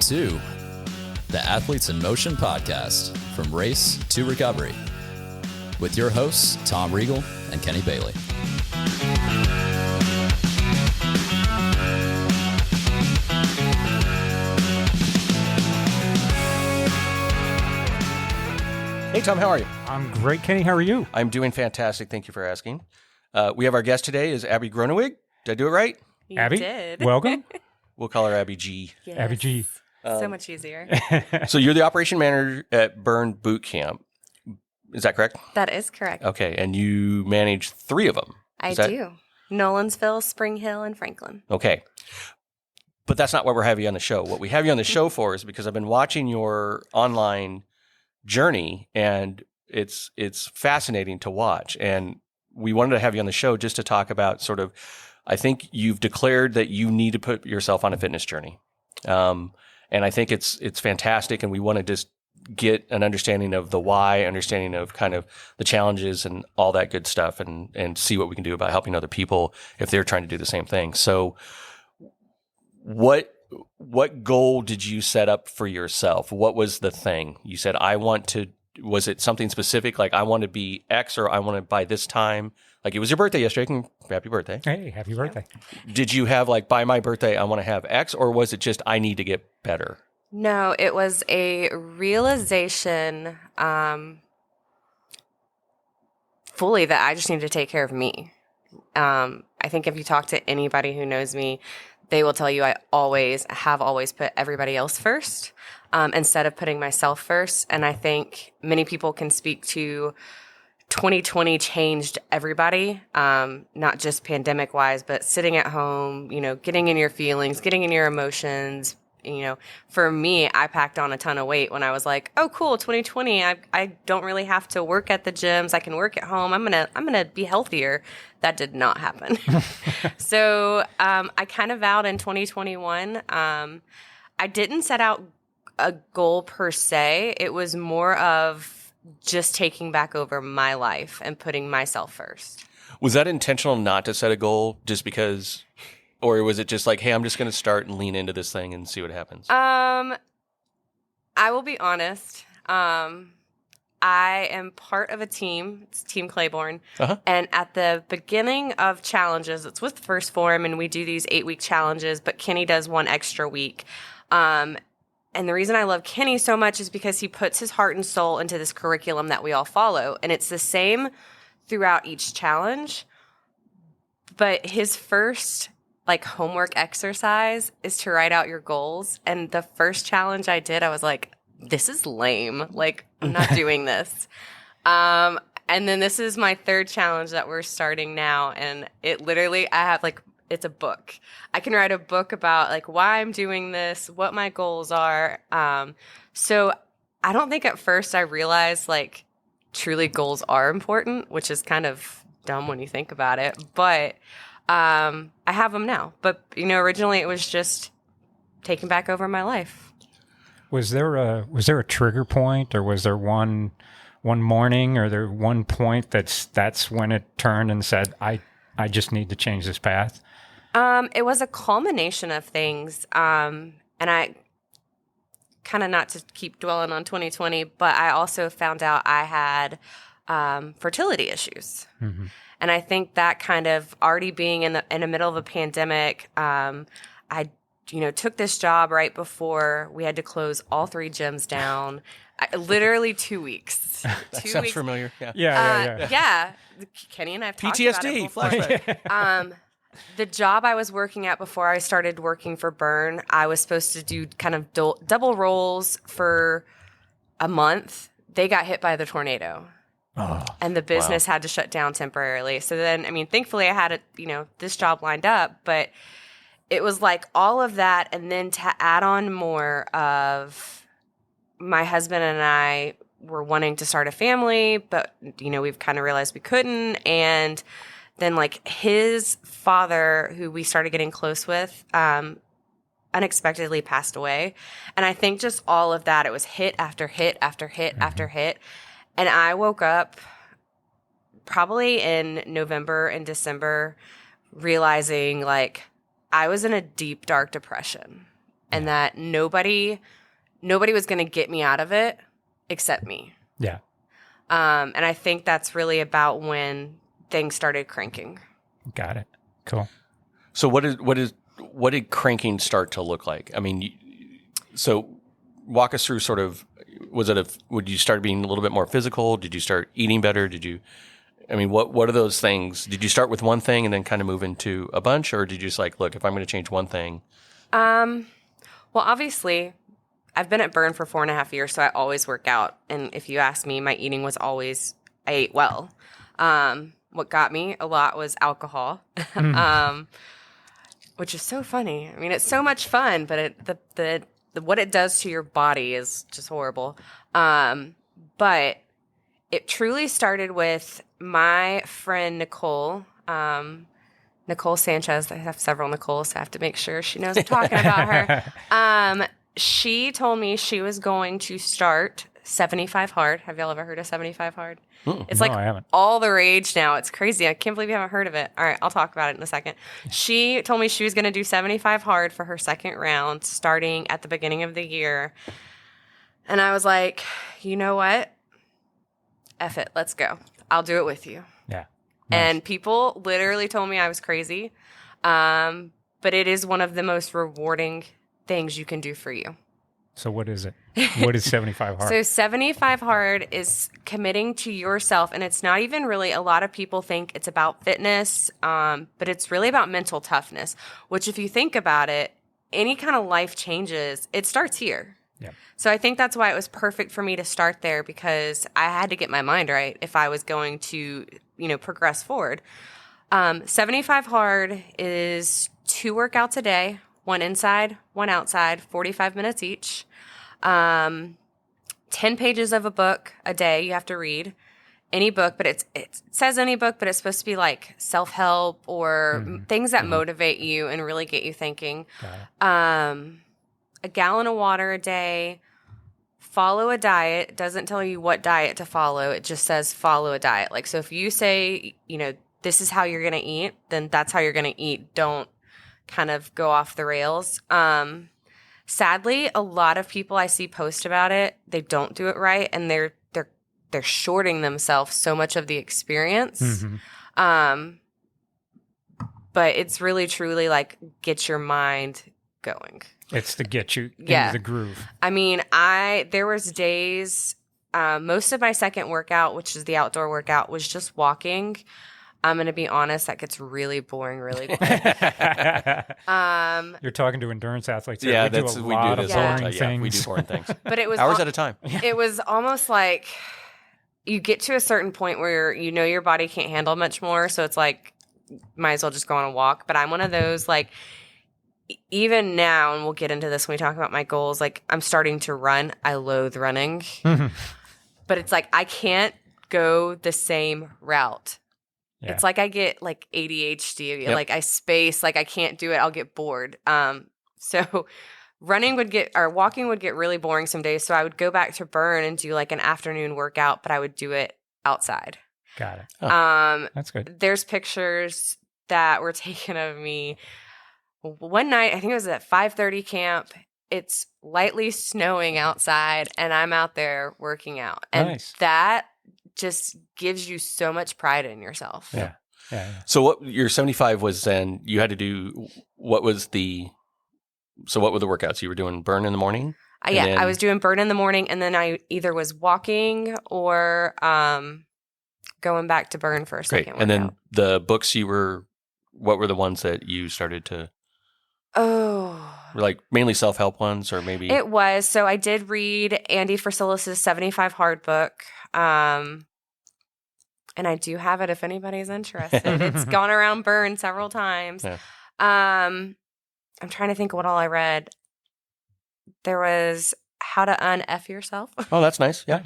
to the Athletes in Motion podcast, From Race to Recovery, with your hosts, Tom Riegel and Kenny Bailey. Hey, Tom, how are you? I'm great, Kenny. How are you? I'm doing fantastic. Thank you for asking. We have our guest today is Abby Groeneweg. Did I do it right? You Abby, did. welcome. We'll call her Abby G. Yes. Abby G. So much easier. So you're the operation manager at Burn Boot Camp. Is that correct? That is correct. Okay, and you manage 3 of them. I do. Nolansville, Spring Hill, and Franklin. Okay. But that's not why we're having you on the show. What we have you on the show for is because I've been watching your online journey, and it's fascinating to watch. And we wanted to have you on the show just to talk about sort of, I think you've declared that you need to put yourself on a fitness journey. And I think it's fantastic. And we want to just get an understanding of the why, understanding of kind of the challenges and all that good stuff, and see what we can do about helping other people if they're trying to do the same thing. So what goal did you set up for yourself? What was the thing? You said, was it something specific? Like I want to be X, or I want to by this time? Like it was your birthday yesterday. Happy birthday. Hey, happy birthday. Did you have like, by my birthday, I want to have X, or was it just, I need to get better? No, it was a realization fully that I just need to take care of me. I think if you talk to anybody who knows me, they will tell you I have always put everybody else first instead of putting myself first. And I think many people can speak to 2020 changed everybody, not just pandemic wise, but sitting at home, getting in your feelings, getting in your emotions. For me, I packed on a ton of weight when I was like, oh, cool, 2020. I don't really have to work at the gyms. I can work at home. I'm gonna be healthier. That did not happen. So I kind of vowed in 2021. I didn't set out a goal per se. It was more of just taking back over my life and putting myself first. Was that intentional not to set a goal just because, or was it just like, hey, I'm just going to start and lean into this thing and see what happens? I will be honest. I am part of a team. It's Team Claiborne. Uh-huh. And at the beginning of challenges, it's with First Form, and we do these 8-week challenges, but Kenny does one extra week. And the reason I love Kenny so much is because he puts his heart and soul into this curriculum that we all follow. And it's the same throughout each challenge. But his first homework exercise is to write out your goals. And the first challenge I did, I was like, this is lame. I'm not doing this. And then this is my 3rd challenge that we're starting now. And it literally, I have it's a book. I can write a book about why I'm doing this, what my goals are. So I don't think at first I realized truly goals are important, which is kind of dumb when you think about it. But I have them now. But originally it was just taking back over my life. Was there a trigger point, or was there one morning, or there one point that's when it turned and said, I just need to change this path? It was a culmination of things. And I kind of, not to keep dwelling on 2020, but I also found out I had fertility issues. Mm-hmm. And I think that kind of already being in the middle of a pandemic, I took this job right before we had to close all 3 gyms down. Literally 2 weeks. That sounds familiar. Yeah. Yeah. Kenny and I have talked about it before. Flashback. The job I was working at before I started working for Burn, I was supposed to do kind of double roles for a month. They got hit by the tornado. Oh, and the business had to shut down temporarily. So then, thankfully I had this job lined up, but it was all of that. And then to add on more of my husband and I were wanting to start a family, but, we've kind of realized we couldn't. And then his father, who we started getting close with, unexpectedly passed away. And I think just all of that, it was hit after hit after hit after hit. And I woke up probably in November and December realizing I was in a deep, dark depression. and that nobody was going to get me out of it except me. Yeah. And I think that's really about when things started cranking. Got it. Cool. So what did cranking start to look like? I mean, so walk us through sort of, would you start being a little bit more physical? Did you start eating better? What are those things? Did you start with one thing and then kind of move into a bunch, or did you just like, look, if I'm going to change one thing? Well, obviously I've been at Burn for 4.5 years, so I always work out. And if you ask me, my eating was always, I ate well. What got me a lot was alcohol, which is so funny. I mean, it's so much fun, but what it does to your body is just horrible. But it truly started with my friend Nicole, Nicole Sanchez. I have several Nicoles, so I have to make sure she knows I'm talking about her. She told me she was going to start 75 Hard. Have y'all ever heard of 75 Hard? It's I haven't. all the rage now. It's crazy. I can't believe you haven't heard of it. All right, I'll talk about it in a second. She told me she was going to do 75 Hard for her second round starting at the beginning of the year. And I was like, you know what? F it. Let's go. I'll do it with you. Yeah. And people literally told me I was crazy. But it is one of the most rewarding things you can do for you. So what is it? What is 75 Hard? So 75 Hard is committing to yourself, and it's not even really, a lot of people think it's about fitness, but it's really about mental toughness, which if you think about it, any kind of life changes, it starts here. Yeah. So I think that's why it was perfect for me to start there, because I had to get my mind right if I was going to, progress forward. 75 Hard is 2 workouts a day, 1 inside, 1 outside, 45 minutes each. 10 pages of a book a day you have to read. Any book, but it says any book, but it's supposed to be like self-help or things that motivate you and really get you thinking. A gallon of water a day. Follow a diet. It doesn't tell you what diet to follow. It just says follow a diet. Like, so if you say, this is how you're going to eat, then that's how you're going to eat. Don't kind of go off the rails. Sadly, a lot of people I see post about it, they don't do it right, and they're shorting themselves so much of the experience. But it's really truly like get your mind going. It's to get you into the groove. I mean, there was days, most of my second workout, which is the outdoor workout, was just walking. I'm going to be honest, that gets really boring really quick. You're talking to endurance athletes here. Yeah, we do a lot of boring things. Yeah, we do boring things. But it was hours at a time. It was almost like you get to a certain point where your body can't handle much more, so it's like might as well just go on a walk. But I'm one of those, like, even now, and we'll get into this when we talk about my goals, like I'm starting to run. I loathe running. But it's like I can't go the same route. Yeah. It's like I get like ADHD, like I space, like I can't do it. I'll get bored. So walking would get really boring some days. So I would go back to Burn and do like an afternoon workout, but I would do it outside. Got it. That's good. There's pictures that were taken of me one night. I think it was at 5:30 camp. It's lightly snowing outside and I'm out there working out. And that just gives you so much pride in yourself. Yeah. So what your 75 was then, you had to do, what were the workouts? You were doing Burn in the morning? I was doing Burn in the morning, and then I either was walking or going back to Burn for a second workout. And then the books what were the ones that you started to? Like mainly self-help ones, or maybe? It was. So I did read Andy Frasilis's 75 Hard book. And I do have it if anybody's interested. It's gone around Burn several times. Yeah. I'm trying to think of what all I read. There was How to Un-F Yourself. Oh, that's nice. Yeah.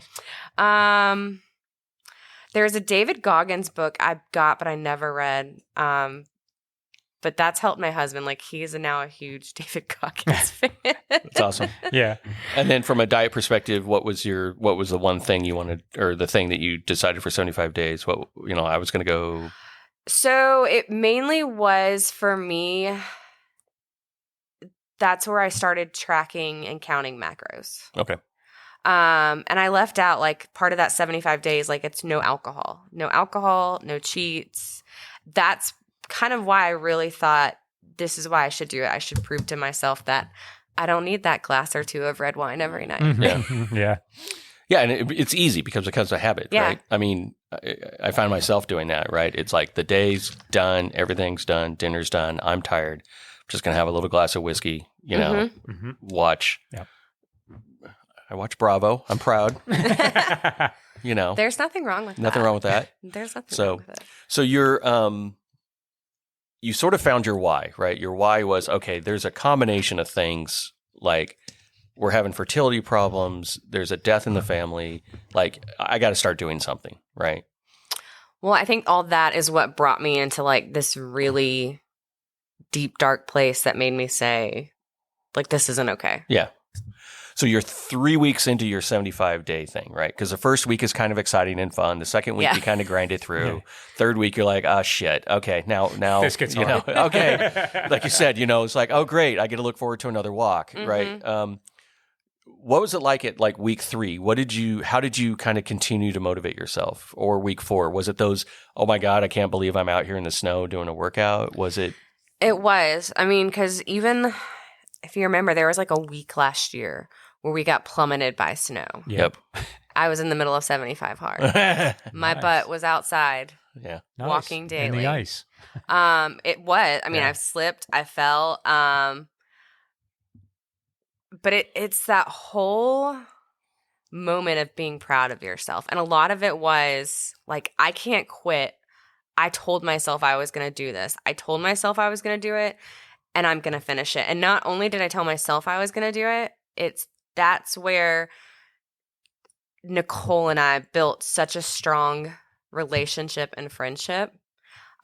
There's a David Goggins book I got, but I never read. But that's helped my husband. Like, he's now a huge David Goggins fan. That's awesome. Yeah. And then from a diet perspective, what was the one thing you wanted, or the thing that you decided for 75 days? I was going to go. So it mainly was for me that's where I started tracking and counting macros. Okay. And I left out like part of that 75 days, like it's no alcohol, no cheats. That's kind of why I really thought this is why I should do it. I should prove to myself that I don't need that glass or two of red wine every night. Mm-hmm. Yeah. Yeah. And it's easy because it becomes a habit, Yeah. right? I mean, I find myself doing that, right? It's like the day's done, everything's done, dinner's done. I'm tired. I'm just going to have a little glass of whiskey, you know, watch. Yep. I watch Bravo. I'm proud. You know, There's nothing wrong with that. nothing wrong with that. There's nothing So- wrong with it. So you're, you sort of found your why, right? Your why was, okay, there's a combination of things like we're having fertility problems. There's a death in the family. Like I got to start doing something, right? Well, I think all that is what brought me into like this really deep, dark place that made me say, like, this isn't okay. Yeah. So you're 3 weeks into your 75-day thing, right? Because the first week is kind of exciting and fun. The second week you kind of grind it through. Yeah. Third week you're like, oh shit, okay, now This gets you know, hard. okay, like you said, you know, it's like, oh great, I get to look forward to another walk, right? What was it like at like week 3? How did you kind of continue to motivate yourself? Or week 4? Was it those, oh my God, I can't believe I'm out here in the snow doing a workout? Was it? It was. I mean, because even if you remember, there was like a week last year where we got plummeted by snow. Yep. I was in the middle of 75 hard. My Nice. butt was outside. Yeah. Nice. Walking In daily. the ice. It was. I mean, Yeah. I've slipped. I fell. But it's that whole moment of being proud of yourself. And a lot of it was like, I can't quit. I told myself I was going to do this. I told myself I was going to do it, and I'm going to finish it. And not only did I tell myself I was going to do it, that's where Nicole and I built such a strong relationship and friendship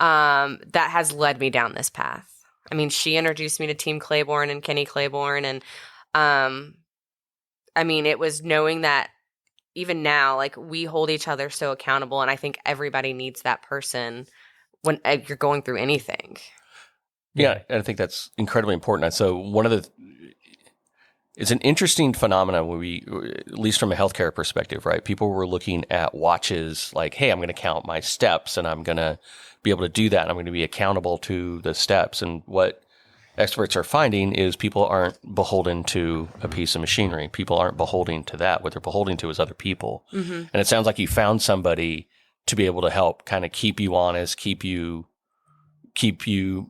that has led me down this path. I mean, she introduced me to Team Claiborne and Kenny Claiborne, and I mean, it was knowing that even now, like, we hold each other so accountable, and I think everybody needs that person when you're going through anything. Yeah, and I think that's incredibly important. So it's an interesting phenomenon where at least from a healthcare perspective, right? People were looking at watches like, hey, I'm going to count my steps and I'm going to be able to do that. And I'm going to be accountable to the steps. And what experts are finding is people aren't beholden to a piece of machinery. People aren't beholden to that. What they're beholden to is other people. Mm-hmm. And it sounds like you found somebody to be able to help kind of keep you honest, keep you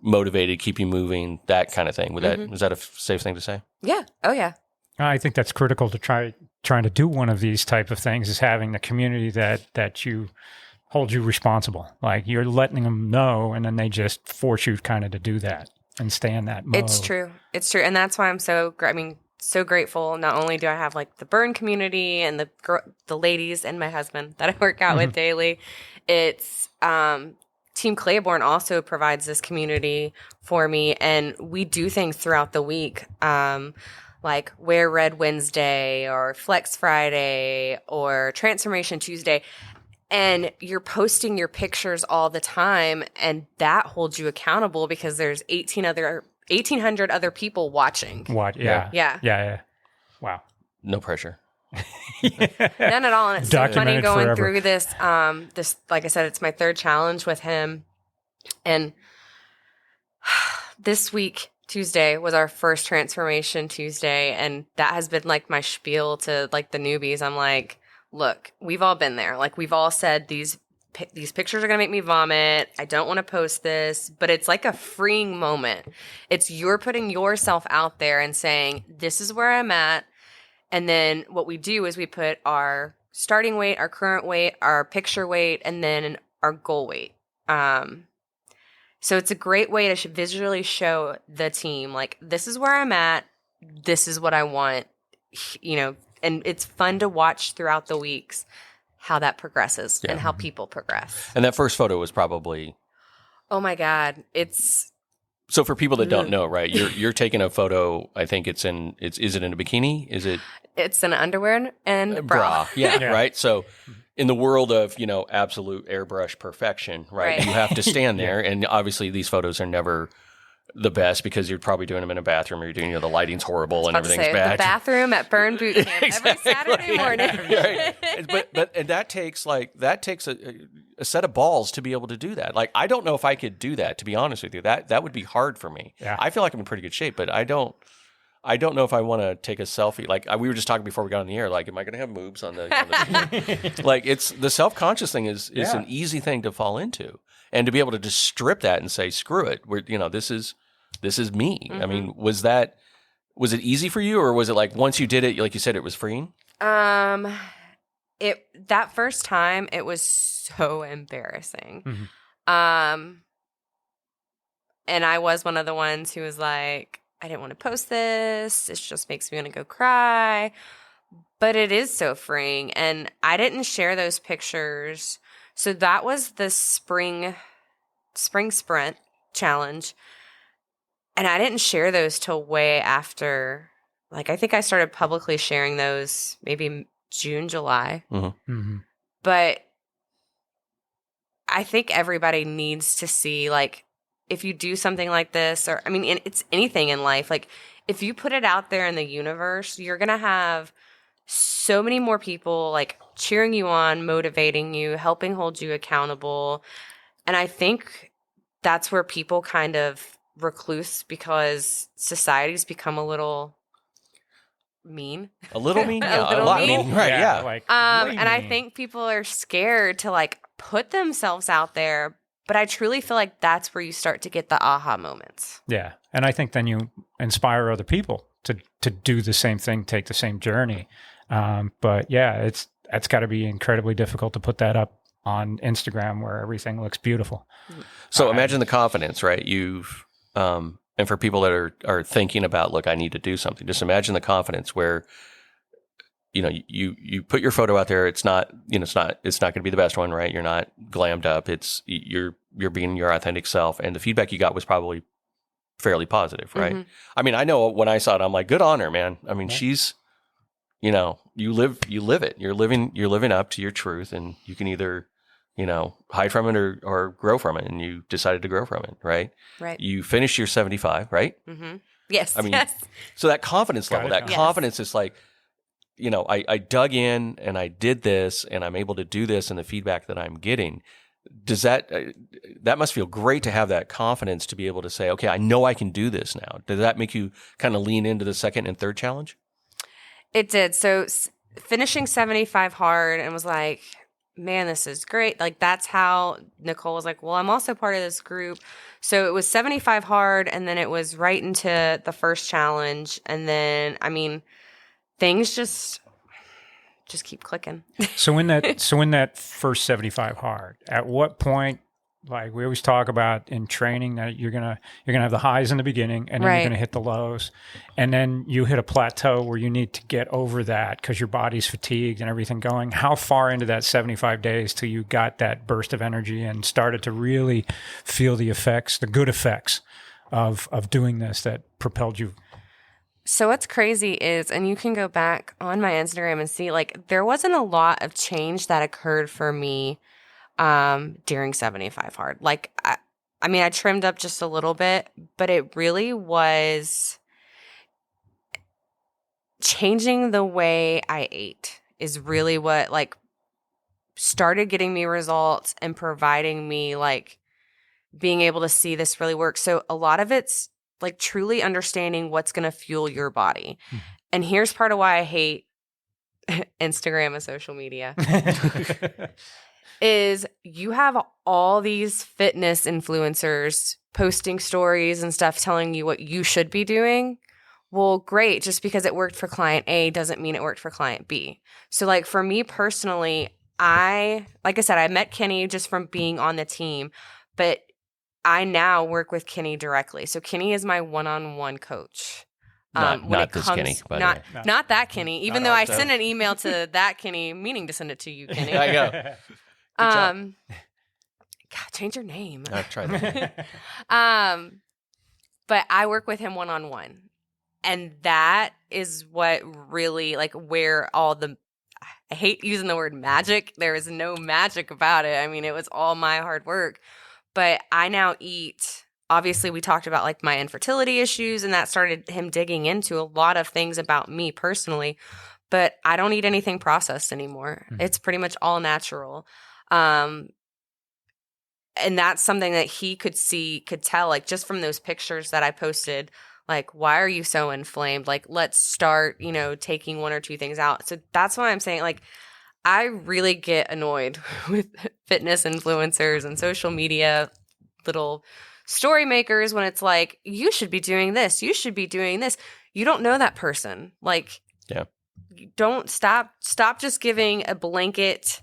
motivated, keep you moving, that kind of thing. Is that a safe thing to say? Yeah. Oh, yeah. I think that's critical to trying to do one of these type of things, is having the community that you hold you responsible. Like, you're letting them know, and then they just force you kind of to do that and stay in that mode. It's true. And that's why I'm so grateful. Not only do I have like the burn community and the ladies and my husband that I work out with daily, it's Team Claiborne also provides this community for me, and we do things throughout the week, like Wear Red Wednesday or Flex Friday or Transformation Tuesday, and you're posting your pictures all the time, and that holds you accountable because there's 1,800 other people watching. What? Yeah. Yeah. Wow. No pressure. None at all. And it's so funny Documented going forever. through this. Like I said, it's my third challenge with him. And this week, Tuesday, was our first Transformation Tuesday. And that has been like my spiel to like the newbies. I'm like, look, we've all been there. Like, we've all said these pictures are going to make me vomit. I don't want to post this, but it's like a freeing moment. It's you're putting yourself out there and saying, this is where I'm at. And then what we do is we put our starting weight, our current weight, our picture weight, and then our goal weight. So it's a great way to visually show the team, like, this is where I'm at. This is what I want, and it's fun to watch throughout the weeks how that progresses and how people progress. And that first photo was probably... Oh my God. So for people that don't know, right, you're taking a photo. I think is it in a bikini? Is it? It's an underwear and bra. Yeah, right. So in the world of absolute airbrush perfection, right, you have to stand there, and obviously these photos are never the best because you're probably doing them in a bathroom, or you're doing, the lighting's horrible and everything's bad. The bathroom at Burn Boot Camp every Saturday morning. Right. But that takes a set of balls to be able to do that. Like, I don't know if I could do that, to be honest with you. That would be hard for me. Yeah. I feel like I'm in pretty good shape, but I don't know if I want to take a selfie. Like, we were just talking before we got on the air. Like, am I going to have moves on the like, it's the self-conscious thing is an easy thing to fall into, and to be able to just strip that and say, screw it. This is me. I mean, was it easy for you, or was it like once you did it, like you said, it was freeing? That first time, it was so embarrassing. And I was one of the ones who was like, I didn't want to post this. It just makes me want to go cry. But it is so freeing. And I didn't share those pictures. So that was the spring sprint challenge. And I didn't share those till way after. Like, I think I started publicly sharing those maybe June, July. But I think everybody needs to see, like, if you do something like this, or, I mean, it's anything in life. Like, if you put it out there in the universe, you're going to have so many more people, like, cheering you on, motivating you, helping hold you accountable. And I think that's where people kind of recluse, because society's become a little mean. A little mean? Yeah, a lot mean. Right, yeah. Like, And I think people are scared to, like, put themselves out there. But I truly feel like that's where you start to get the aha moments. Yeah. And I think then you inspire other people to do the same thing, take the same journey. But yeah, it's got to be incredibly difficult to put that up on Instagram where everything looks beautiful. So imagine the confidence, right? You've, and for people that are thinking about, look, I need to do something, just imagine the confidence where, you put your photo out there. It's not going to be the best one, right? You're not glammed up. You're being your authentic self. And the feedback you got was probably fairly positive, right? I mean, I know when I saw it, I'm like, good on her, man. I mean, she's, you live it. You're living up to your truth, and you can either, hide from it or grow from it. And you decided to grow from it, right? Right. You finished your 75, right? Yes. I mean, yes. So that confidence level, that Yes. confidence is like, I dug in and I did this, and I'm able to do this, and the feedback that I'm getting, does that must feel great to have that confidence to be able to say, okay, I know I can do this now. Does that make you kind of lean into the second and third challenge? It did. So finishing 75 hard, and was like, man, this is great. Like, that's how Nicole was like, well, I'm also part of this group. So it was 75 hard, and then it was right into the first challenge. And then, I mean, things just keep clicking. So in that first 75 hard, at what point, like we always talk about in training, that you're gonna have the highs in the beginning, and then Right. you're gonna hit the lows, and then you hit a plateau where you need to get over that because your body's fatigued and everything going. How far into that 75 days till you got that burst of energy and started to really feel the effects, the good effects of doing this that propelled you? So what's crazy is, and you can go back on my Instagram and see, like, there wasn't a lot of change that occurred for me during 75 hard. Like, I mean, I trimmed up just a little bit, but it really was changing the way I ate is really what, like, started getting me results and providing me, like, being able to see this really work. So a lot of it's like truly understanding what's going to fuel your body. And here's part of why I hate Instagram and social media is you have all these fitness influencers posting stories and stuff telling you what you should be doing. Well, great. Just because it worked for client A doesn't mean it worked for client B. So, like, for me personally, like I said, I met Kenny just from being on the team, but I now work with Kenny directly. So Kenny is my one-on-one coach. Not this Kenny, by the way. Not that Kenny, even though I also. sent an email to that Kenny, meaning to send it to you, Kenny. I know. Good job. God, change your name. I've tried that. But I work with him one-on-one. And that is what really, like, where all the, I hate using the word magic. There is no magic about it. I mean, it was all my hard work. But I now eat obviously we talked about like my infertility issues, and that started him digging into a lot of things about me personally. But I don't eat anything processed anymore. Mhm. It's pretty much all natural. And that's something that he could tell, like just from those pictures that I posted, like, why are you so inflamed? Like, let's start, taking one or two things out. So that's why I'm saying, like, I really get annoyed with fitness influencers and social media little story makers when it's like, you should be doing this. You should be doing this. You don't know that person. Like, Yeah. Don't stop just giving a blanket,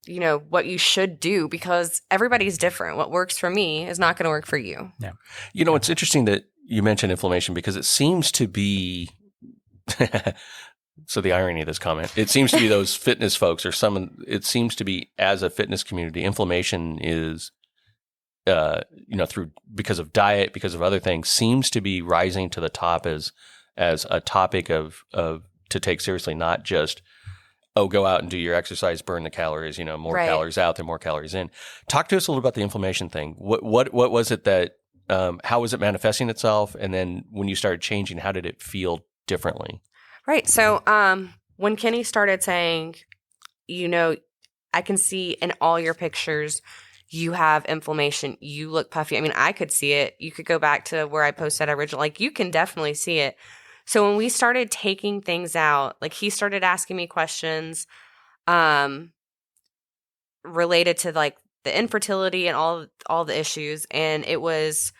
what you should do, because everybody's different. What works for me is not going to work for you. Yeah. It's interesting that you mentioned inflammation, because it seems to be so the irony of this comment, it seems to be those fitness folks or it seems to be, as a fitness community, inflammation is because of diet, because of other things, seems to be rising to the top as a topic of to take seriously, not just, go out and do your exercise, burn the calories, more Right. calories out than more calories in. Talk to us a little about the inflammation thing. What was it that, how was it manifesting itself? And then when you started changing, how did it feel differently? Right. So when Kenny started saying, I can see in all your pictures, you have inflammation, you look puffy. I mean, I could see it. You could go back to where I posted original. Like, you can definitely see it. So when we started taking things out, like, he started asking me questions related to like the infertility and all the issues. And it was,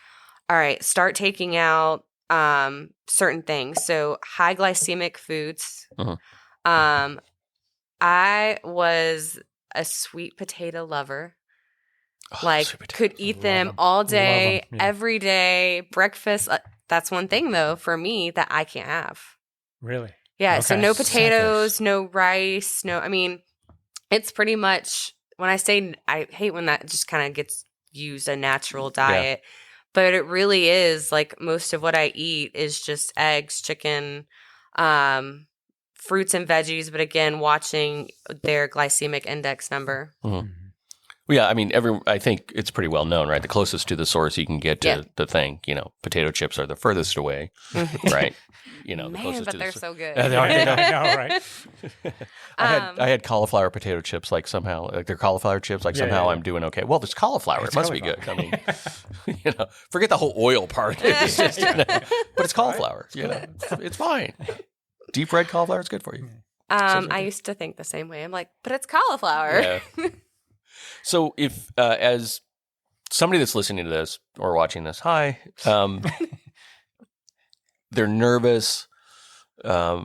all right, start taking out certain things. So high glycemic foods. Uh-huh. I was a sweet potato lover. Like, could eat them all day, yeah. every day, breakfast. That's one thing, though, for me that I can't have. Really? Yeah, so Okay. no potatoes, no rice, I mean, it's pretty much, when I say, I hate when that just kind of gets used, a natural diet, but it really is, like, most of what I eat is just eggs, chicken, fruits and veggies, but again, watching their glycemic index number. Mm-hmm. Well, yeah, I mean, I think it's pretty well known, right? The closest to the source you can get to the thing, potato chips are the furthest away, right? The Man, closest but to they're the so good. I know, right? I had cauliflower potato chips, like somehow, like they're cauliflower chips, like somehow I'm doing okay. Well, there's cauliflower. It must be good. I mean, forget the whole oil part. It's just, but it's cauliflower. It's fine. Deep fried cauliflower is good for you. I used to think the same way. I'm like, but it's cauliflower. Yeah. So if, as somebody that's listening to this or watching this, hi, they're nervous, they're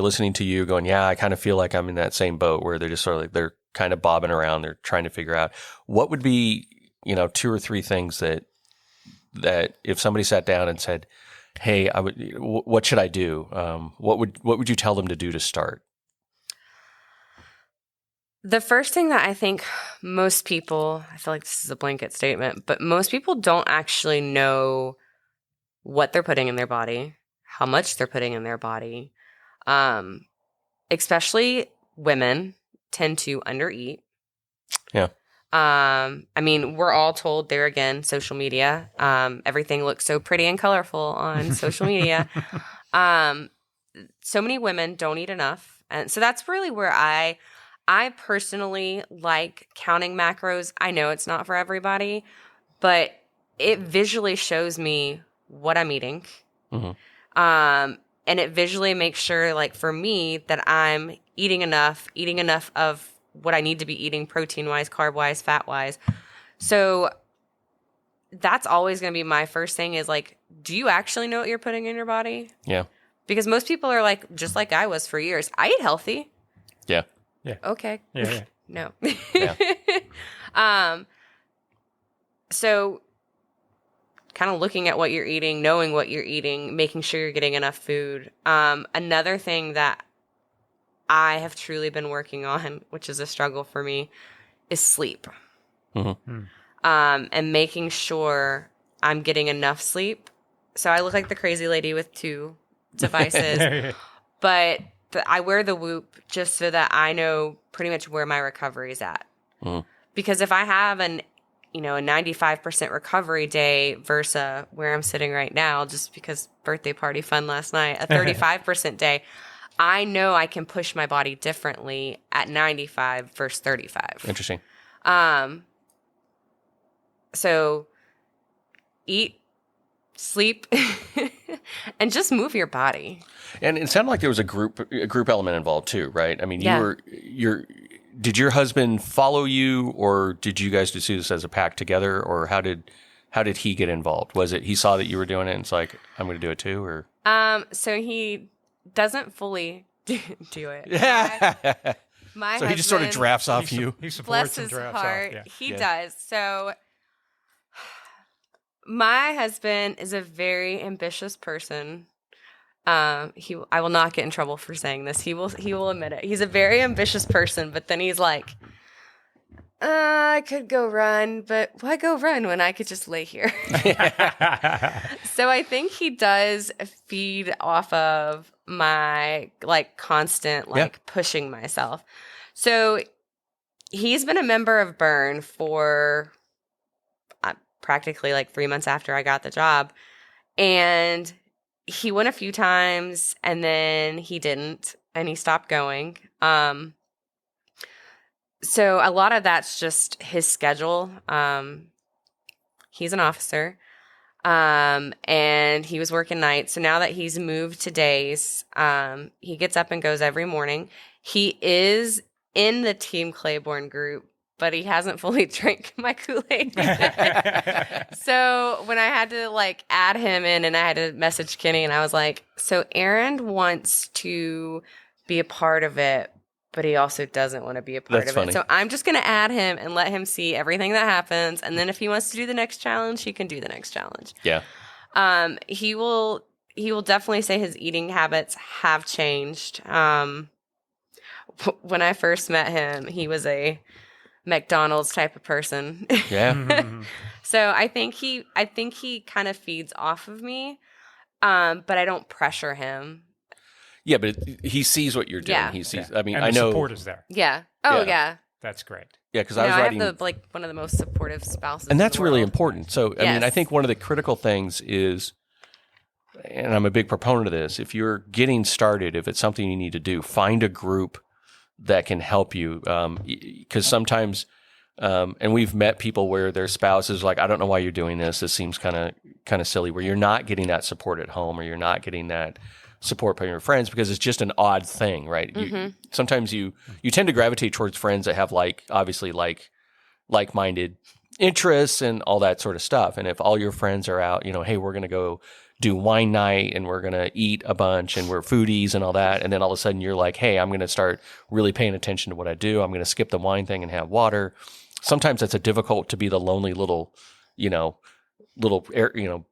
listening to you going, yeah, I kind of feel like I'm in that same boat, where they're just sort of like, they're kind of bobbing around. They're trying to figure out what would be, 2 or 3 things that if somebody sat down and said, hey, what should I do? What would you tell them to do to start? The first thing that I think most people, I feel like this is a blanket statement, but most people don't actually know what they're putting in their body, how much they're putting in their body. Especially women tend to undereat. Yeah. I mean, we're all told, there again, social media, everything looks so pretty and colorful on social media. So many women don't eat enough. And so that's really where I personally like counting macros. I know it's not for everybody, but it visually shows me what I'm eating. Mm-hmm. And it visually makes sure, like, for me, that I'm eating enough of what I need to be eating, protein-wise, carb-wise, fat-wise. So that's always going to be my first thing, is like, do you actually know what you're putting in your body? Yeah. Because most people are like, just like I was for years, I eat healthy. Yeah. Yeah. Okay. Yeah. No. Yeah. So kind of looking at what you're eating, knowing what you're eating, making sure you're getting enough food. Another thing that I have truly been working on, which is a struggle for me, is sleep. Mm-hmm. And making sure I'm getting enough sleep. So I look like the crazy lady with 2 devices, but I wear the Whoop just so that I know pretty much where my recovery is at. Mm. Because if I have an a 95% recovery day versus where I'm sitting right now, just because birthday party fun last night, a 35% day, I know I can push my body differently at 95 versus 35. Interesting. So eat, sleep, and just move your body. And it sounded like there was a group element involved too, right? I mean, did your husband follow you, or did you guys just do this as a pack together, or how did he get involved? Was it he saw that you were doing it and it's like, I'm going to do it too, or? So he doesn't fully do it. My so he just sort of drafts off you. He supports bless and his drafts heart. off. Yeah. He does. So my husband is a very ambitious person. I will not get in trouble for saying this. He will admit it. He's a very ambitious person, but then he's like, I could go run, but why go run when I could just lay here? So I think he does feed off of my constant pushing myself. So he's been a member of Burn for practically 3 months after I got the job, and he went a few times and then he didn't, and he stopped going. So a lot of that's just his schedule. He's an officer, and he was working nights. So now that he's moved to days, he gets up and goes every morning. He is in the Team Claiborne group, but he hasn't fully drank my Kool-Aid. So when I had to add him in, and I had to message Kenny, and I was like, so Aaron wants to be a part of it, but he also doesn't want to be a part of it. So I'm just going to add him and let him see everything that happens. And then if he wants to do the next challenge, he can do the next challenge. Yeah. He will definitely say his eating habits have changed. When I first met him, he was a McDonald's type of person. Yeah. So I think he kind of feeds off of me, but I don't pressure him. Yeah, but he sees what you're doing. Yeah. He sees. Yeah. I mean, and I know the support is there. Yeah. Oh, yeah. That's great. Yeah, because I was writing. I have one of the most supportive spouses, and that's in the really world. important. So, I mean, I think one of the critical things is, and I'm a big proponent of this, if you're getting started, if it's something you need to do, find a group that can help you. Because sometimes, and we've met people where their spouse is like, I don't know why you're doing this. This seems kind of silly, where you're not getting that support at home, or you're not getting that support from your friends, because it's just an odd thing, right? Mm-hmm. Sometimes you tend to gravitate towards friends that have obviously like-minded interests and all that sort of stuff. And if all your friends are out, hey, we're going to go do wine night and we're going to eat a bunch and we're foodies and all that. And then all of a sudden you're like, hey, I'm going to start really paying attention to what I do. I'm going to skip the wine thing and have water. Sometimes it's difficult to be the lonely little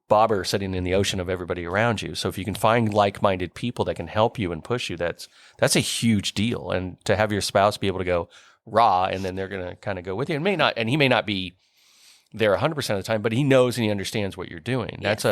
bobber sitting in the ocean of everybody around you. So if you can find like-minded people that can help you and push you, that's a huge deal. And to have your spouse be able to go raw, and then they're going to kind of go with you, and he may not be there 100% of the time, but he knows and he understands what you're doing. Yes.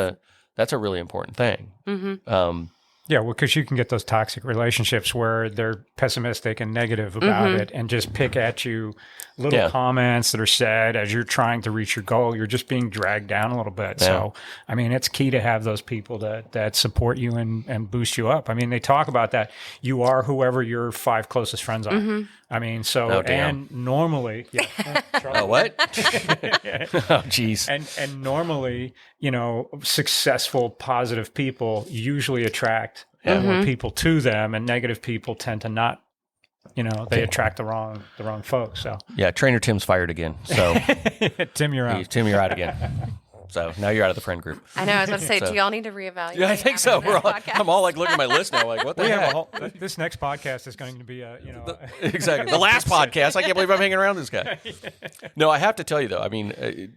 That's a really important thing. Mm-hmm. Yeah, well, because you can get those toxic relationships where they're pessimistic and negative about it, and just pick at you little comments that are said as you're trying to reach your goal. You're just being dragged down a little bit. Yeah. So, I mean, it's key to have those people that support you and boost you up. I mean, they talk about that. You are whoever your 5 closest friends are. Mm-hmm. I mean, and normally, oh, what? Oh, geez. And normally, successful, positive people usually attract more people to them, and negative people tend to not. They attract the wrong folks. So yeah, Trainer Tim's fired again. So Tim, you're out. Tim, you're out again. So now you're out of the friend group. I know. I was about to say, do y'all need to reevaluate? Yeah, I think so. I'm all looking at my list now, like, what the heck? This next podcast is going to be exactly the last podcast. I can't believe I'm hanging around this guy. No, I have to tell you though. I mean,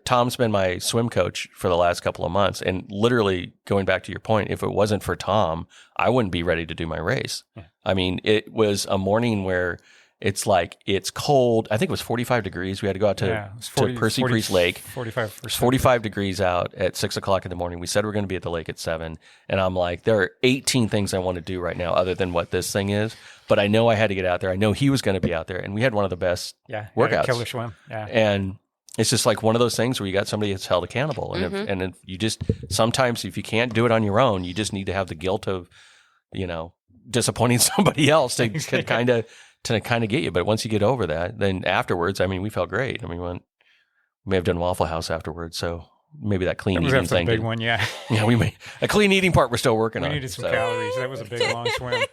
Tom's been my swim coach for the last couple of months, and literally going back to your point, if it wasn't for Tom, I wouldn't be ready to do my race. Yeah. I mean, it was a morning where It's like, it's cold. I think it was 45 degrees. We had to go out to Percy Priest Lake. 45 degrees out at 6 o'clock in the morning. We said we're going to be at the lake at 7. And I'm like, there are 18 things I want to do right now other than what this thing is. But I know I had to get out there. I know he was going to be out there. And we had one of the best workouts. Killer swim. Yeah. And it's just like one of those things where you got somebody that's held accountable. And if you just, sometimes if you can't do it on your own, you just need to have the guilt of, disappointing somebody else to kind of get you. But once you get over that, then afterwards, I mean, we felt great. I mean, we may have done Waffle House afterwards. So maybe that clean eating thing. Big one, yeah. Yeah, we made a clean eating part we're still working on. We needed some calories. That was a big, long swim.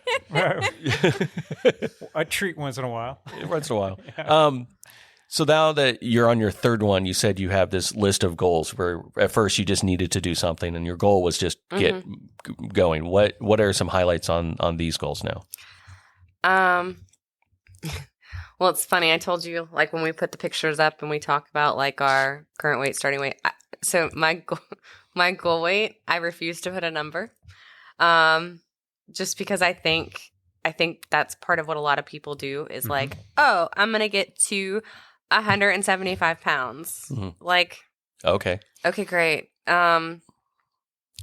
A treat once in a while. Once in a while. Yeah. So now that you're on your third one, you said you have this list of goals where at first you just needed to do something and your goal was just get going. What are some highlights on these goals now? Well, it's funny. I told you, like, when we put the pictures up and we talk about like our current weight, starting weight. So my goal weight, I refuse to put a number, just because I think that's part of what a lot of people do is like, oh, I'm gonna get to 175 pounds. Like, okay, great.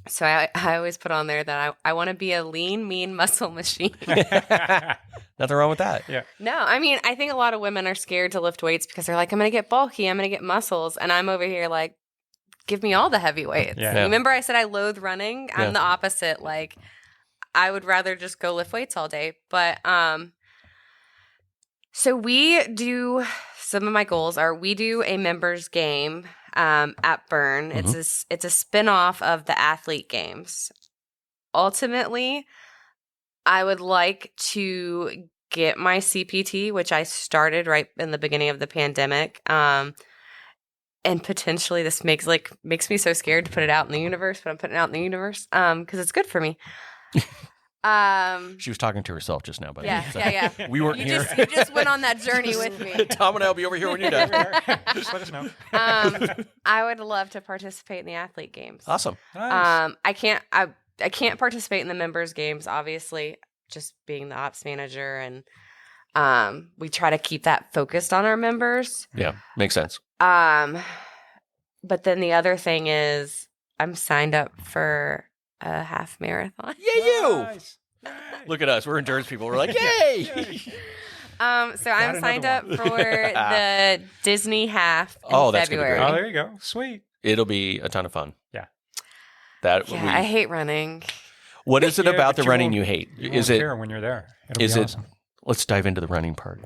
So I always put on there that I want to be a lean, mean muscle machine. Nothing wrong with that. Yeah. No, I mean, I think a lot of women are scared to lift weights because they're like, I'm going to get bulky. I'm going to get muscles. And I'm over here like, give me all the heavy weights. Yeah. Remember I said I loathe running? I'm the opposite. Like, I would rather just go lift weights all day. But so we do, some of my goals are we do a members game at Burn. It's a spin-off of the athlete games. Ultimately, I would like to get my CPT, which I started right in the beginning of the pandemic. And potentially this makes me so scared to put it out in the universe, but I'm putting it out in the universe because it's good for me. She was talking to herself just now, buddy. Yeah. We weren't here. You just went on that journey with me. Tom and I'll be over here when you're done. Just let us know. I would love to participate in the athlete games. Awesome. Nice. I can't participate in the members games, obviously, just being the ops manager, and we try to keep that focused on our members. Yeah, makes sense. But then the other thing is I'm signed up for a half marathon. Yeah, you. Nice. Look at us. We're endurance people. We're like, yay. So I'm signed up for the Disney half in that's February. gonna be Oh, there you go. Sweet. It'll be a ton of fun. Yeah. I hate running. What is it about the but you running won't- you hate? You Is won't it? care when you're there. It'll Is be it? awesome. Let's dive into the running part.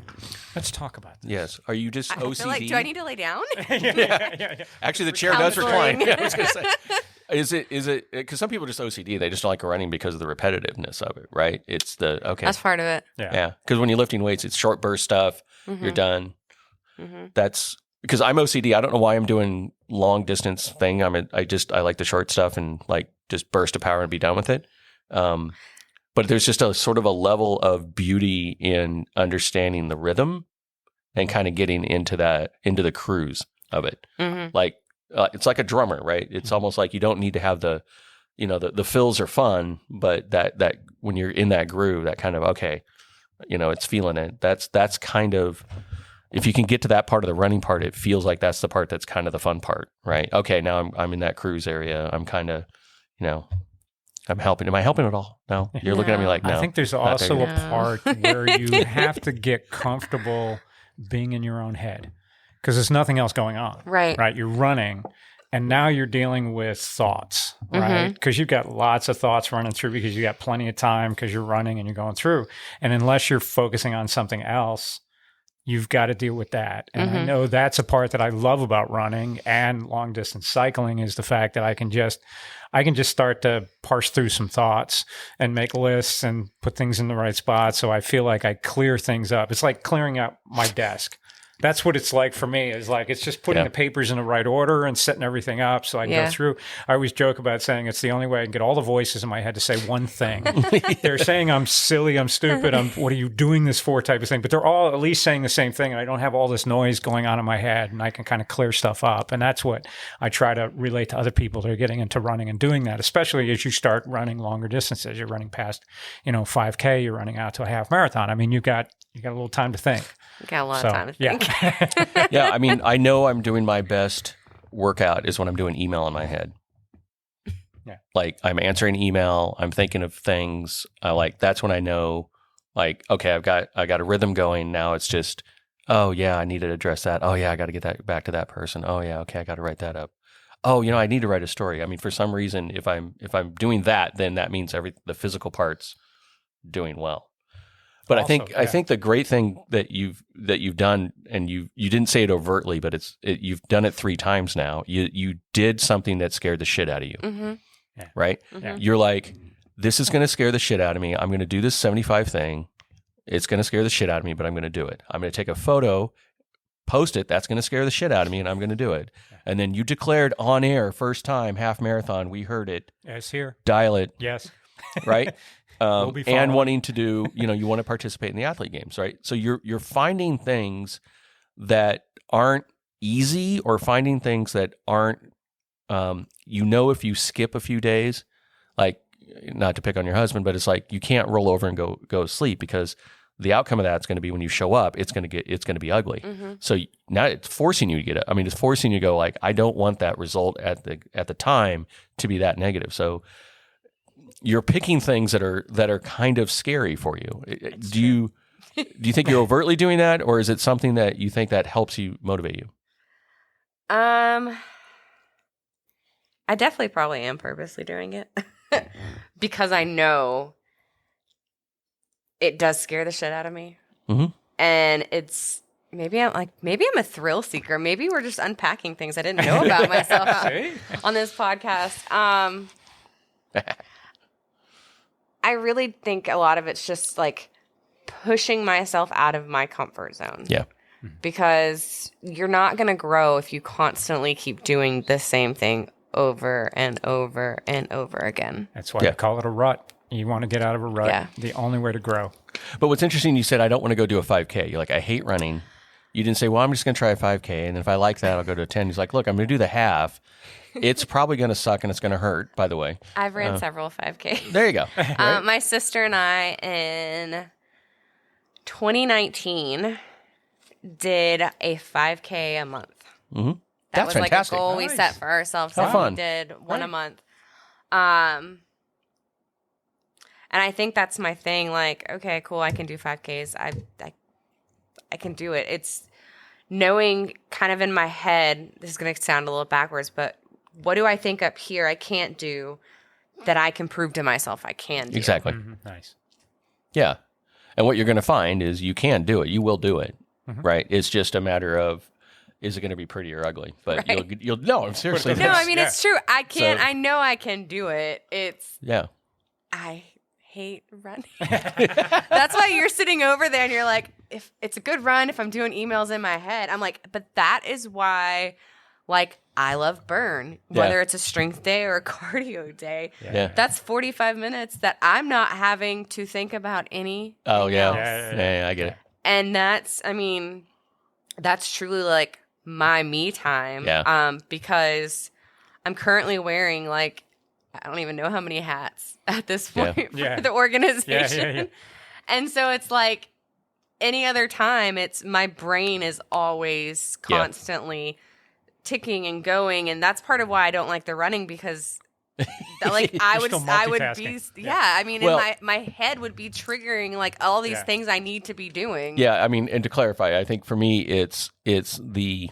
Let's talk about this. Yes. Are you just I OCD? feel like, do I need to lay down? yeah. Actually, the chair does Counseling. recline. Yeah, I was going to say. Is it? Because some people just OCD. They just don't like running because of the repetitiveness of it, right? It's the okay. That's part of it. Yeah. Because when you're lifting weights, it's short burst stuff. You're done. That's because I'm OCD. I don't know why I'm doing long distance thing. I like the short stuff and like just burst of power and be done with it. But there's just a sort of a level of beauty in understanding the rhythm and kind of getting into the cruise of it. Like it's like a drummer, right? It's almost like you don't need to have the fills are fun, but that when you're in that groove, that kind of, okay, it's feeling it. That's kind of, if you can get to that part of the running part, it feels like that's the part that's kind of the fun part, right? Okay, now I'm in that cruise area. I'm kind of, I'm helping. Am I helping at all? No? You're looking at me like, no. I think there's also a part where you have to get comfortable being in your own head because there's nothing else going on. Right. Right. You're running and now you're dealing with thoughts, right? Because you've got lots of thoughts running through because you got plenty of time because you're running and you're going through. And unless you're focusing on something else, you've got to deal with that. And I know that's a part that I love about running and long distance cycling is the fact that I can just start to parse through some thoughts and make lists and put things in the right spot. So I feel like I clear things up. It's like clearing out my desk. That's what it's like for me. Is like it's just putting the papers in the right order and setting everything up so I can go through. I always joke about saying it's the only way I can get all the voices in my head to say one thing. They're saying I'm silly, I'm stupid, what are you doing this for type of thing. But they're all at least saying the same thing, and I don't have all this noise going on in my head, and I can kind of clear stuff up. And that's what I try to relate to other people that are getting into running and doing that, especially as you start running longer distances. You're running past, 5K, you're running out to a half marathon. I mean, you've got You got a little time to think. Got a lot of time to think. Yeah. Yeah, I mean, I know I'm doing my best workout is when I'm doing email in my head. Yeah. Like I'm answering email, I'm thinking of things. That's when I know, like, okay, I got a rhythm going. Now it's just, oh yeah, I need to address that. Oh yeah, I got to get that back to that person. Oh yeah, okay, I got to write that up. Oh, I need to write a story. I mean, for some reason, if I'm doing that, then that means the physical part's doing well. But Also, I think the great thing that you've done, and you didn't say it overtly, but you've done it 3 times now. You did something that scared the shit out of you, right? Yeah. You're like, this is going to scare the shit out of me. I'm going to do this 75 thing. It's going to scare the shit out of me, but I'm going to do it. I'm going to take a photo, post it. That's going to scare the shit out of me, and I'm going to do it. And then you declared on air, first time, half marathon. We heard it. It's here. Dial it. Yes. Right. We'll be And following. wanting to do, you want to participate in the athlete games, right? So you're finding things that aren't easy, or finding things that aren't, if you skip a few days, like, not to pick on your husband, but it's like you can't roll over and go sleep, because the outcome of that's going to be when you show up, it's going to be ugly. Mm-hmm. So now it's forcing you to get up. I mean, it's forcing you to go like, I don't want that result at the time to be that negative. So you're picking things that are kind of scary for you. Do you think you're overtly doing that, or is it something that you think that helps you motivate you? I definitely probably am purposely doing it because I know it does scare the shit out of me. Mm-hmm. And maybe I'm a thrill seeker. Maybe we're just unpacking things I didn't know about myself on this podcast. I really think a lot of it's just like pushing myself out of my comfort zone. Yeah. Because you're not going to grow if you constantly keep doing the same thing over and over and over again. That's why you call it a rut. You want to get out of a rut. Yeah. The only way to grow. But what's interesting, you said, I don't want to go do a 5K. You're like, I hate running. You didn't say, well, I'm just going to try a 5K. And if I like that, I'll go to a 10. He's like, look, I'm going to do the half. It's probably going to suck and it's going to hurt, by the way. I've ran several 5Ks. There you go. My sister and I in 2019 did a 5K a month. Mm-hmm. That was fantastic. like a goal we Nice. set for ourselves. How So fun. we did one a Right. month. And I think that's my thing. Like, okay, cool, I can do 5Ks. I can do it. It's knowing kind of in my head, this is going to sound a little backwards, but what do I think up here I can't do that I can prove to myself I can do? Exactly. Mhm. Nice. Yeah. And what you're going to find is you can do it. You will do it. Mm-hmm. Right. It's just a matter of, is it going to be pretty or ugly? But Right. you'll no, seriously. No, I mean, Yeah. it's true. I can. So- I know I can do it. Yeah. I hate running. That's why you're sitting over there and you're like, if it's a good run, if I'm doing emails in my head, I'm like, but that is why, like, I love burn, whether it's a strength day or a cardio day. Yeah. That's 45 minutes that I'm not having to think about any. Oh, yeah. else. Yeah, I get it. And that's truly like my me time. Yeah. Because I'm currently wearing like, I don't even know how many hats at this point for Yeah. the organization. Yeah. And so it's like any other time, it's my brain is always constantly ticking and going. And that's part of why I don't like the running, because like I would still be, multitasking. I mean, Well- my head would be triggering like all these Yeah. things I need to be doing. Yeah, I mean, and to clarify, I think for me, it's the,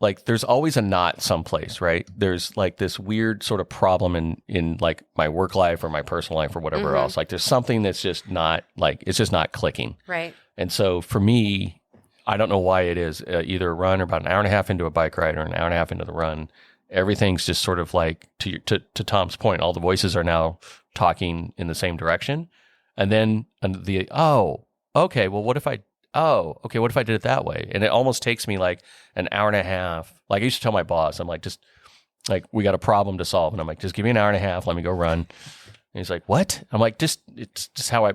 like, there's always a knot someplace, right? There's like this weird sort of problem in like my work life or my personal life or whatever else. Like there's something that's just not like, it's just not clicking. Right. And so for me, I don't know why it is, either a run or about an hour and a half into a bike ride or an hour and a half into the run, everything's just sort of like, to Tom's point, all the voices are now talking in the same direction. And then okay, what if I did it that way? And it almost takes me like an hour and a half. Like I used to tell my boss, I'm like, just like, we got a problem to solve. And I'm like, just give me an hour and a half. Let me go run. And he's like, what? I'm like, it's just how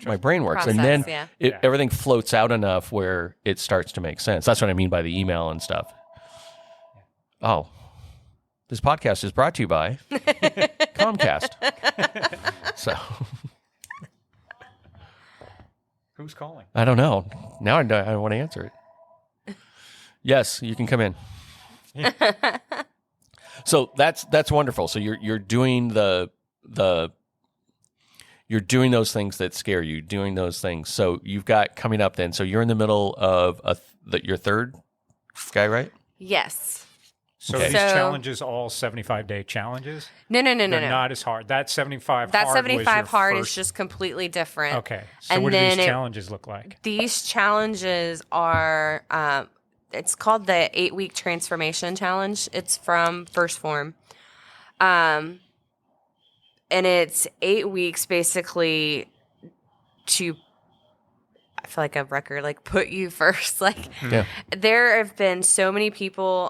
my brain works. Process, and then yeah. everything floats out enough where it starts to make sense. That's what I mean by the email and stuff. Oh, this podcast is brought to you by Comcast. So Who's calling? I don't know. Now I want to answer it. Yes, you can come in. So that's wonderful. So you're doing you're doing those things that scare you, doing those things. So you've got coming up then. So you're in the middle of your third guy, right? Yes. So Okay. these challenges all 75-day challenges? No. They're not as hard. That 75 That hard 75 was hard your is first... just completely different. Okay. So And what do then these challenges look like? These challenges are, it's called the 8-week transformation challenge. It's from First Form. And it's 8 weeks basically to, I feel like a record, like put you first. Like Yeah. there have been so many people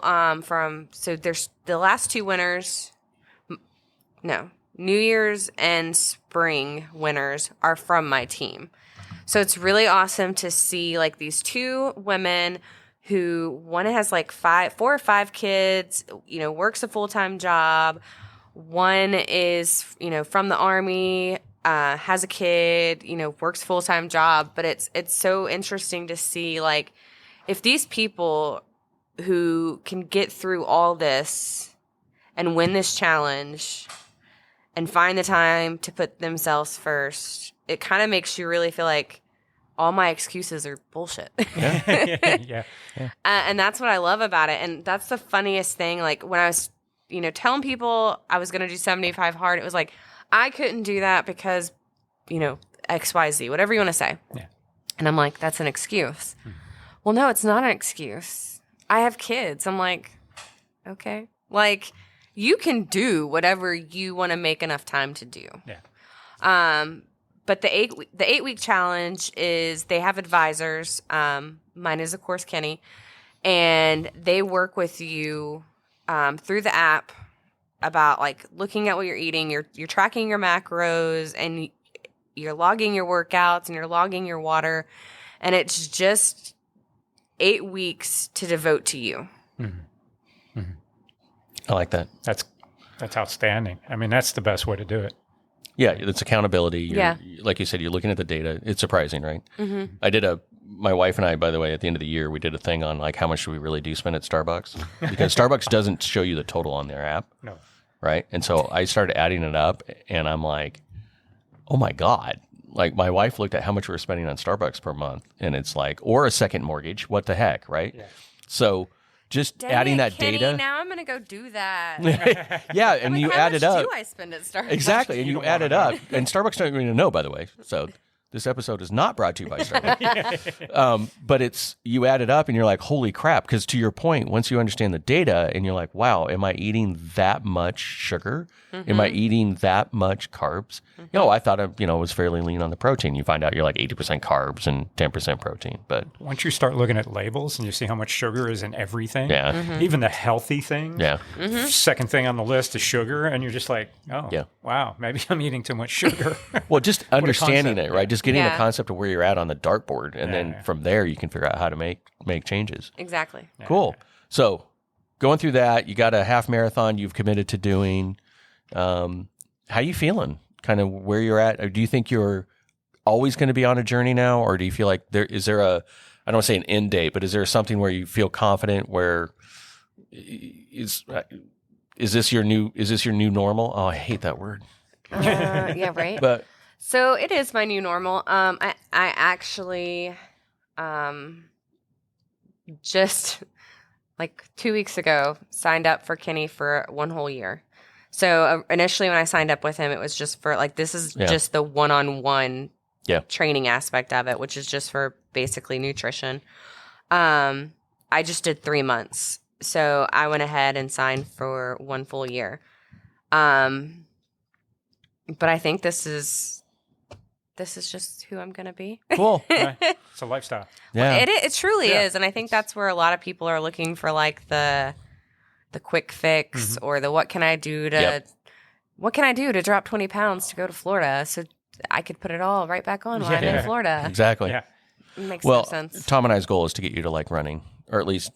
so there's the last two winners, New Year's and spring winners are from my team. So it's really awesome to see like these two women who one has like 4 or 5 kids, works a full-time job. One is, from the Army, has a kid, works full-time job. But it's so interesting to see, like, if these people who can get through all this and win this challenge and find the time to put themselves first, it kind of makes you really feel like all my excuses are bullshit. Yeah. And that's what I love about it. And that's the funniest thing. Like when I was, telling people I was going to do 75 hard, it was like, I couldn't do that because, X, Y, Z, whatever you want to say. Yeah. And I'm like, that's an excuse. Well, no, it's not an excuse. I have kids. I'm like, okay. Like you can do whatever you want to make enough time to do. Yeah. But the 8-week challenge is they have advisors. Mine is, of course, Kenny. And they work with you through the app about, like, looking at what you're eating. You're tracking your macros, and you're logging your workouts, and you're logging your water. And it's just 8 weeks to devote to you. Mm-hmm. Mm-hmm. I like that. That's outstanding. I mean, that's the best way to do it. Yeah, it's accountability. Yeah. Like you said, you're looking at the data. It's surprising, right? Mm-hmm. My wife and I, by the way, at the end of the year, we did a thing on like how much do we really do spend at Starbucks? Because Starbucks doesn't show you the total on their app. No. Right? And so I started adding it up and I'm like, oh my God. Like my wife looked at how much we were spending on Starbucks per month and it's like, or a second mortgage, what the heck, right? Yeah. So just adding that Kenny, data. Now I'm going to go do that. Yeah, and you add it up. How much do I spend at Starbucks? Exactly, and you add it up. And Starbucks don't even know, by the way. So this episode is not brought to you by Starbucks. But you add it up and you're like, holy crap. Because to your point, once you understand the data and you're like, wow, am I eating that much sugar? Mm-hmm. Am I eating that much carbs? Mm-hmm. I thought I was fairly lean on the protein. You find out you're like 80% carbs and 10% protein. But once you start looking at labels and you see how much sugar is in everything, yeah. Even the healthy things, yeah. Second thing on the list is sugar, and you're just like, oh, yeah. Wow, maybe I'm eating too much sugar. Well, just understanding it, right? Just getting Yeah. a concept of where you're at on the dartboard, and then from there you can figure out how to make changes. Exactly. Yeah. Cool. So going through that, you got a half marathon you've committed to doing. How you feeling? Kind of where you're at? Or do you think you're always going to be on a journey now, or do you feel like is there a, I don't want to say an end date, but is there something where you feel confident? Where is this your new normal? Oh, I hate that word. Yeah, right. But So it is my new normal. I actually just like 2 weeks ago signed up for Kenny for 1 whole year. So initially when I signed up with him, it was just for like, this is just the one-on-one training aspect of it, which is just for basically nutrition. I just did 3 months. So I went ahead and signed for 1 full year. But I think this is just who I'm going to be. cool. Right. It's a lifestyle. Yeah. It truly is. And I think that's where a lot of people are looking for like the quick fix or the what can I do to drop 20 pounds to go to Florida so I could put it all right back on while I'm in Florida. Exactly. Yeah. It makes no sense. Tom and I's goal is to get you to like running, or at least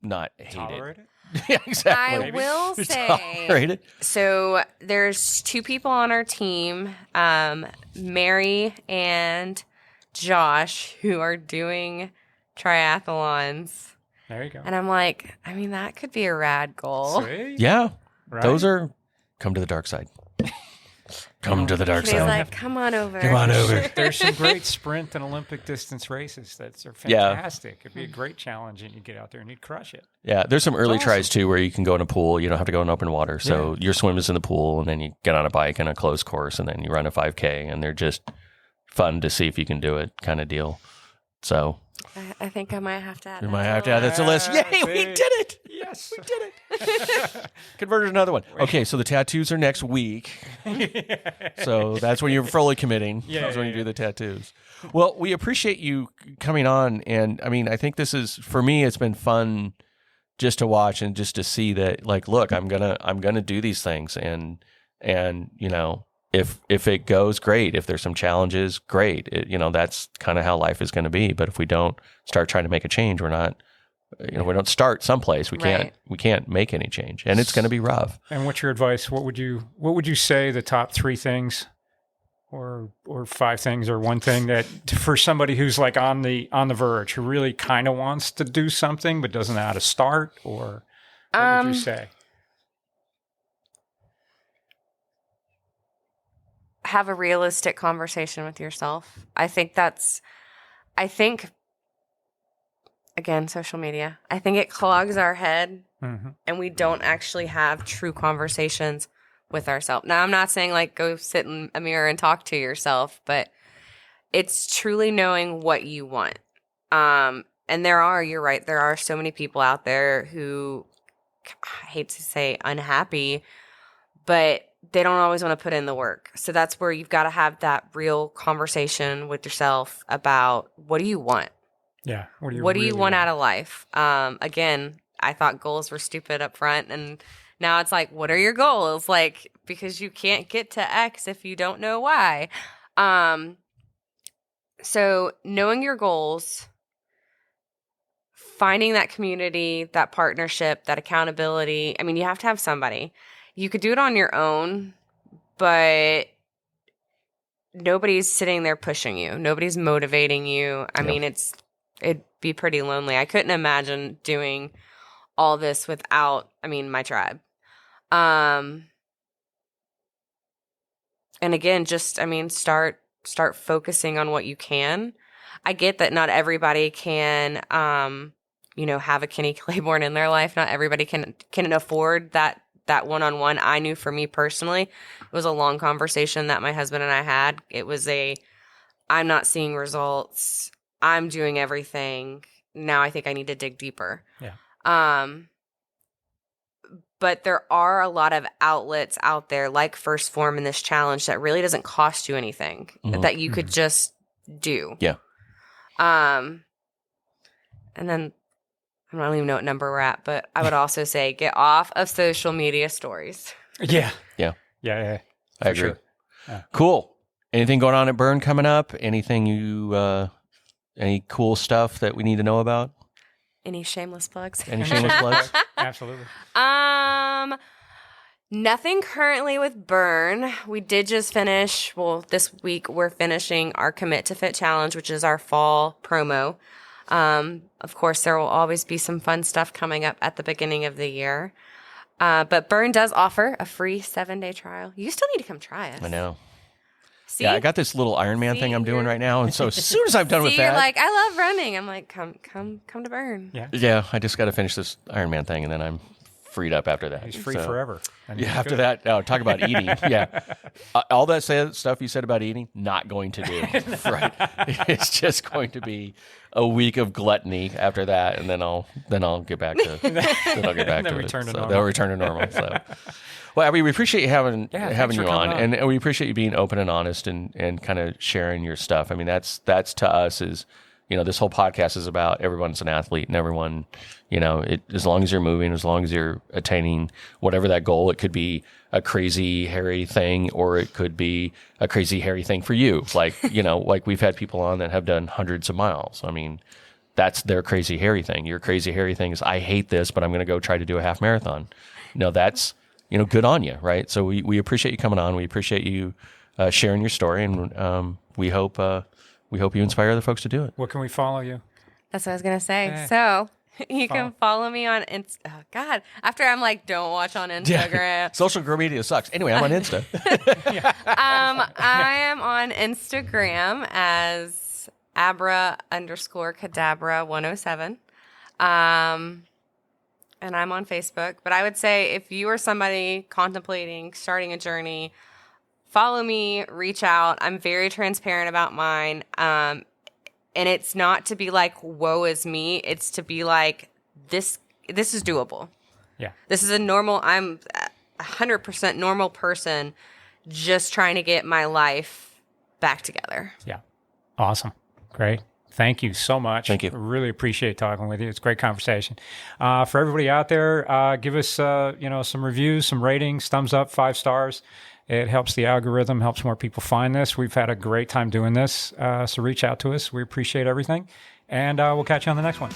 not hate Tolerate it. it? Yeah, exactly. I will say, Tolerate it. so there's 2 people on our team, Mary and Josh who are doing triathlons. There you go. And I'm like, I mean, that could be a rad goal. Sweet. Yeah. Right? Those are come to the dark side. Come to the dark And he's side. like, come on over. Come on over. There's some great sprint and Olympic distance races that are Yeah. fantastic. It'd be a great challenge, and you'd get out there and you'd crush it. Yeah, there's some early Awesome. tries too where you can go in a pool. You don't have to go in open water. So your swim is in the pool, and then you get on a bike in a closed course, and then you run a 5K, and they're just fun to see if you can do it kind of deal. So I think I might have to add we that might to have the to add that to the list. list. Yay, we did it. Yes. We did it. Converted another one. Okay, so the tattoos are next week. So that's when you're fully committing. Yeah, That's when yeah, you do the tattoos. Well, we appreciate you coming on. And I mean, I think this is, for me, it's been fun just to watch and just to see that, like, look, I'm gonna do these things. And you know, if it goes, great. If there's some challenges, great. You know, that's kind of how life is going to be. But if we don't start trying to make a change, we're not, you know, we don't start someplace. We can't make any change, and it's going to be rough. And what's your advice? What would you say the top 3 things, or 5 things, or one thing that for somebody who's like on the verge, who really kind of wants to do something but doesn't know how to start, or what would you say? Have a realistic conversation with yourself. I think, again, social media, I think it clogs our head and we don't actually have true conversations with ourselves. Now, I'm not saying like go sit in a mirror and talk to yourself, but it's truly knowing what you want. And you're right, there are so many people out there who, I hate to say unhappy, but they don't always want to put in the work. So that's where you've got to have that real conversation with yourself about, what do you want? Yeah. What do you want out of life? Again, I thought goals were stupid up front, and now it's like, what are your goals? Like, because you can't get to X if you don't know why. So knowing your goals, finding that community, that partnership, that accountability. I mean, you have to have somebody. You could do it on your own, but nobody's sitting there pushing you. Nobody's motivating you. I mean, it'd be pretty lonely. I couldn't imagine doing all this without, my tribe. And again, just, start focusing on what you can. I get that not everybody can, have a Kenny Claiborne in their life. Not everybody can afford that one-on-one. I knew for me personally, it was a long conversation that my husband and I had. It was I'm not seeing results. I'm doing everything. Now I think I need to dig deeper. Yeah. But there are a lot of outlets out there like First Form in this challenge that really doesn't cost you anything, that you could just do. Yeah. And then I don't even know what number we're at, but I would also say get off of social media stories. Yeah. Yeah. Yeah. I agree. Sure. Yeah. Cool. Anything going on at Burn coming up? Anything any cool stuff that we need to know about? Any shameless plugs? Any shameless plugs? Absolutely. Nothing currently with Burn. We did just finish, this week we're finishing our Commit to Fit Challenge, which is our fall promo. Of course, there will always be some fun stuff coming up at the beginning of the year. But Burn does offer a free 7-day trial. You still need to come try us. I know. See? Yeah, I got this little Ironman thing I'm doing right now, and so as soon as I'm done with You're that, like, I love running. I'm like, come to Burn. yeah, I just got to finish this Ironman thing, and then I'm freed up after that. He's free forever. Yeah, after that, talk about eating. Yeah, all that stuff you said about eating, not going to do. Right, it's just going to be a week of gluttony after that, and then I'll get back to it. Return to So normal. they'll return to normal. So. Well, Abby, we appreciate you having thanks you for on, coming and we appreciate you being open and honest and kind of sharing your stuff. I mean, that's to us is, this whole podcast is about everyone's an athlete and everyone, as long as you're moving, as long as you're attaining whatever that goal, it could be a crazy, hairy thing, or it could be a crazy, hairy thing for you. Like, like we've had people on that have done hundreds of miles. I mean, that's their crazy, hairy thing. Your crazy, hairy thing is, I hate this, but I'm going to go try to do a half marathon. That's, good on you, right? So we appreciate you coming on. We appreciate you sharing your story, and we hope we hope you inspire other folks to do it. Where can we follow you? That's what I was going to say. Eh. So you can follow me on oh God. After I'm like, don't watch on Instagram. Social media sucks. Anyway, I'm on Insta. I am on Instagram as Abra_Cadabra107. And I'm on Facebook. But I would say if you are somebody contemplating starting a journey, follow me, reach out. I'm very transparent about mine. And it's not to be like, woe is me. It's to be like, this is doable. Yeah. This is I'm a 100% normal person just trying to get my life back together. Yeah. Awesome. Great. Thank you so much. Thank you. Really appreciate talking with you. It's a great conversation. For everybody out there, give us some reviews, some ratings, thumbs up, 5 stars. It helps the algorithm, helps more people find this. We've had a great time doing this. So reach out to us. We appreciate everything. And we'll catch you on the next one.